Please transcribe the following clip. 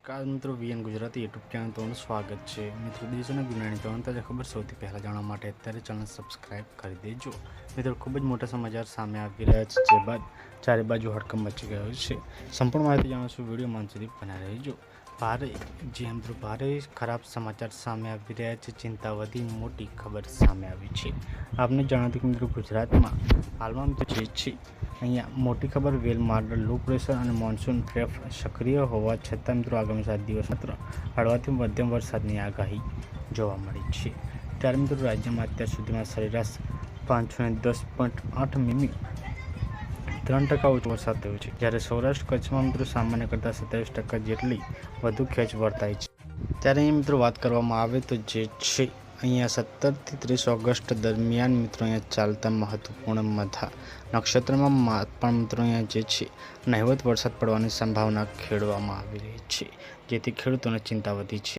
નમસ્કાર મિત્રો, VN Gujarati YouTube channel તમારું સ્વાગત છે. મિત્રો, દેશોના દુનિયાની ત્રણ તાજા ખબર સૌથી પહેલાં જાણવા માટે અત્યારે ચેનલ સબસ્ક્રાઇબ કરી દેજો. મિત્રો, ખૂબ જ મોટા સમાચાર સામે આવી રહ્યા છે, જે બાદ ચારે બાજુ હડકંપ મચી ગયો છે. સંપૂર્ણ માહિતી જાણશું, વિડીયો અંત સુધી બના રહેજો. ભારે ખરાબ સમાચાર સામે આવી રહ્યા છે. ચિંતા વધી, મોટી ખબર સામે આવી છે. આપને જણાવ્યું કે મિત્રો, ગુજરાતમાં હાલમાં જે છે અહીંયા મોટી ખબર, વેલ માર્ડર, લો પ્રેશર અને મોન્સૂન ટ્રેફ સક્રિય હોવા છતાં મિત્રો આગામી 7 દિવસ માત્ર હળવાથી મધ્યમ વરસાદની આગાહી જોવા મળી છે. ત્યારે મિત્રો રાજ્યમાં અત્યાર સુધીમાં સરેરાશ 510.8 મીમી 3% ઓછો વરસાદ થયો છે, જ્યારે સૌરાષ્ટ્ર કચ્છમાં મિત્રો સામાન્ય કરતાં 27% જેટલી વધુ ખેંચ વર્તાય છે. ત્યારે અહીં મિત્રો વાત કરવામાં આવે તો જે છે અહીંયા 17 થી 30 ઓગસ્ટ દરમિયાન મિત્રો અહીંયા ચાલતા મહત્વપૂર્ણ મધા નક્ષત્રમાં પણ મિત્રો અહીંયા જે છે નહિવત વરસાદ પડવાની સંભાવના ખેડવામાં આવી રહી છે, જેથી ખેડૂતોને ચિંતા વધી છે.